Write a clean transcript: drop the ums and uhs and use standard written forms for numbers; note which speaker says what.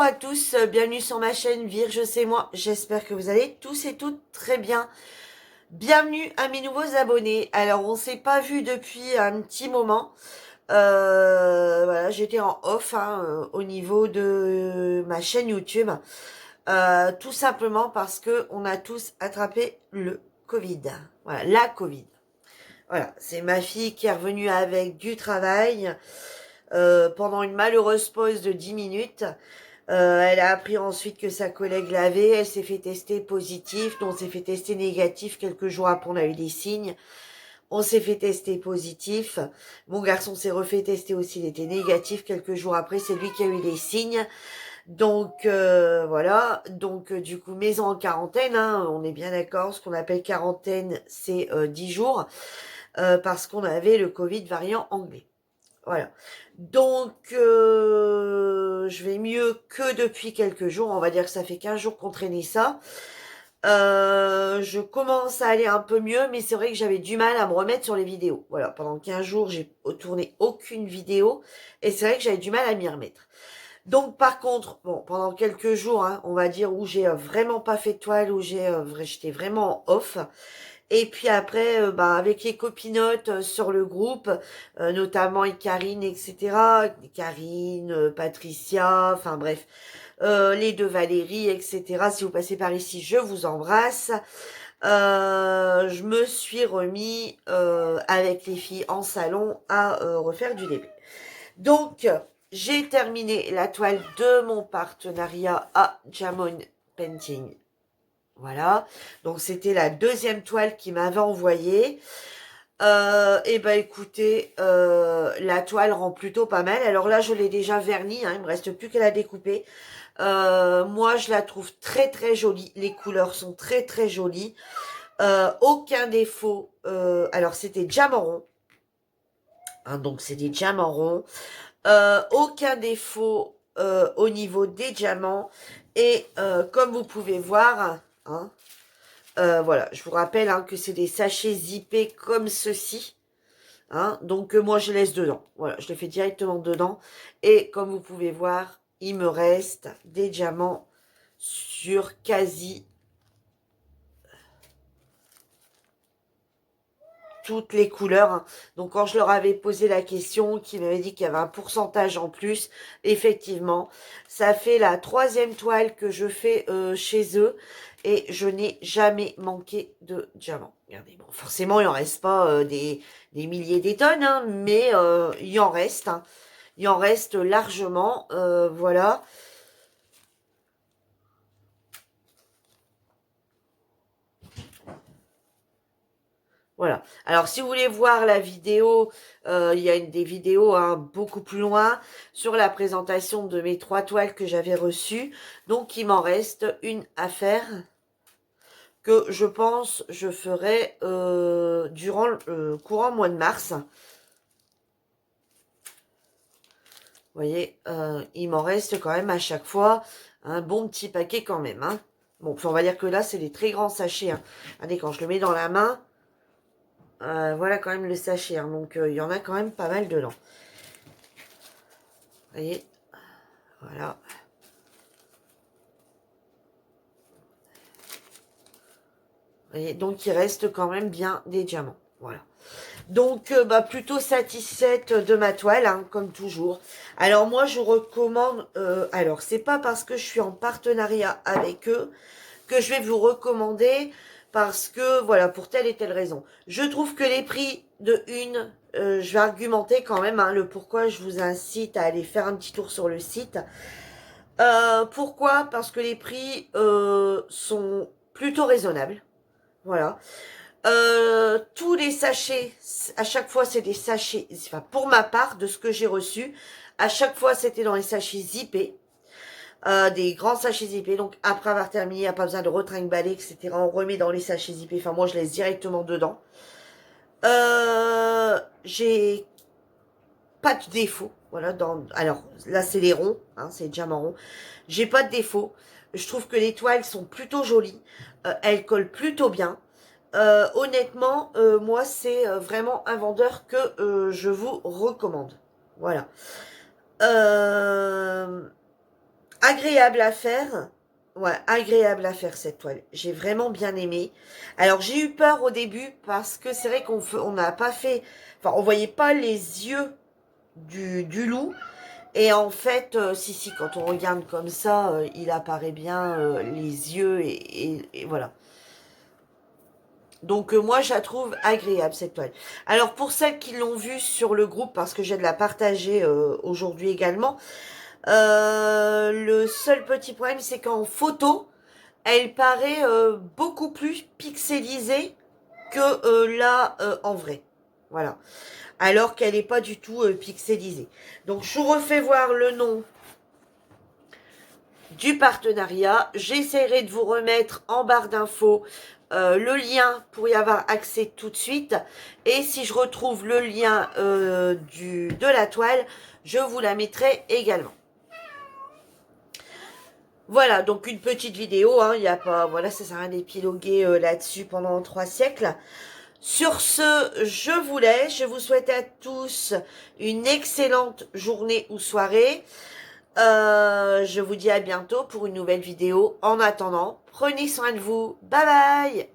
Speaker 1: à tous, bienvenue sur ma chaîne Virge c'est moi, j'espère que vous allez tous et toutes très bien. Bienvenue à mes nouveaux abonnés. Alors on s'est pas vu depuis un petit moment, voilà, j'étais en off au niveau de ma chaîne YouTube, tout simplement parce que on a tous attrapé le Covid, voilà, la Covid. Voilà, c'est ma fille qui est revenue avec du travail pendant une malheureuse pause de 10 minutes. Elle a appris ensuite que sa collègue l'avait, elle s'est fait tester positif, donc on s'est fait tester négatif quelques jours après, on a eu des signes. On s'est fait tester positif. Mon garçon s'est refait tester aussi, il était négatif quelques jours après, c'est lui qui a eu les signes. Donc voilà, donc du coup maison en quarantaine, on est bien d'accord, ce qu'on appelle quarantaine c'est 10 jours, parce qu'on avait le Covid variant anglais. Voilà. Donc, je vais mieux que depuis quelques jours. On va dire que ça fait 15 jours qu'on traînait ça. Je commence à aller un peu mieux, mais c'est vrai que j'avais du mal à me remettre sur les vidéos. Voilà, pendant 15 jours, j'ai tourné aucune vidéo. Et c'est vrai que j'avais du mal à m'y remettre. Donc, par contre, bon, pendant quelques jours, on va dire, où j'ai vraiment pas fait de toile, où j'étais vraiment off. Et puis après, avec les copinotes sur le groupe, notamment Karine, etc. Karine, Patricia, enfin bref, les deux Valérie, etc. Si vous passez par ici, je vous embrasse. Je me suis remis avec les filles en salon à refaire du début. Donc, j'ai terminé la toile de mon partenariat à Jamon Painting. Voilà, donc c'était la deuxième toile qu'il m'avait envoyée. Et ben écoutez, la toile rend plutôt pas mal. Alors là, je l'ai déjà vernie, il me reste plus qu'à la découper. Moi, je la trouve très très jolie. Les couleurs sont très très jolies. Aucun défaut. Alors c'était diamant rond, donc c'est des diamants ronds. Aucun défaut au niveau des diamants. Et comme vous pouvez voir, voilà, je vous rappelle que c'est des sachets zippés comme ceci. Donc moi je laisse dedans. Voilà, je le fais directement dedans. Et comme vous pouvez voir, il me reste des diamants sur quasi toutes les couleurs. Donc quand je leur avais posé la question, qui m'avait dit qu'il y avait un pourcentage en plus, effectivement, ça fait la troisième toile que je fais chez eux et je n'ai jamais manqué de diamants. Regardez, bon, forcément il en reste pas des milliers des tonnes, mais il en reste. Il en reste largement, voilà. Voilà. Alors, si vous voulez voir la vidéo, il y a des vidéos beaucoup plus loin sur la présentation de mes 3 toiles que j'avais reçues. Donc, il m'en reste une à faire que je pense je ferai durant le courant mois de mars. Vous voyez, il m'en reste quand même à chaque fois un bon petit paquet quand même. Bon, on va dire que là, c'est des très grands sachets. Regardez, quand je le mets dans la main, voilà quand même le sachet. Donc, il y en a quand même pas mal dedans. Vous voyez, voilà. Vous voyez, donc, il reste quand même bien des diamants. Voilà. Donc, plutôt satisfaite de ma toile, comme toujours. Alors, moi, je recommande... alors, c'est pas parce que je suis en partenariat avec eux que je vais vous recommander parce que, voilà, pour telle et telle raison. Je trouve que les prix de une... je vais argumenter quand même le pourquoi je vous incite à aller faire un petit tour sur le site. Pourquoi? Parce que les prix sont plutôt raisonnables. Voilà. Tous les sachets, à chaque fois c'est des sachets, enfin pour ma part, de ce que j'ai reçu, à chaque fois c'était dans les sachets zippés, des grands sachets zippés, donc après avoir terminé, il n'y a pas besoin de retrimballer, etc. On remet dans les sachets zippés, enfin moi je laisse directement dedans. J'ai pas de défaut, voilà, alors là c'est les ronds, c'est diamant rond, j'ai pas de défaut, je trouve que les toiles sont plutôt jolies, elles collent plutôt bien. Honnêtement, moi, c'est vraiment un vendeur que je vous recommande. Voilà. Agréable à faire. Ouais, agréable à faire cette toile. J'ai vraiment bien aimé. Alors j'ai eu peur au début parce que c'est vrai on n'a pas fait, enfin on voyait pas les yeux du loup. Et en fait, si, quand on regarde comme ça, il apparaît bien les yeux et voilà. Donc moi, je la trouve agréable, cette toile. Alors pour celles qui l'ont vue sur le groupe, parce que j'ai de la partager aujourd'hui également, le seul petit problème, c'est qu'en photo, elle paraît beaucoup plus pixelisée que là en vrai. Voilà. Alors qu'elle n'est pas du tout pixelisée. Donc je vous refais voir le nom du partenariat. J'essaierai de vous remettre en barre d'infos le lien pour y avoir accès tout de suite. Et si je retrouve le lien de la toile, je vous la mettrai également. Voilà, donc une petite vidéo, hein, il y a pas, voilà, ça sert à rien d'épiloguer là-dessus pendant 3 siècles. Sur ce, je vous laisse, je vous souhaite à tous une excellente journée ou soirée. Je vous dis à bientôt pour une nouvelle vidéo. En attendant, prenez soin de vous. Bye bye!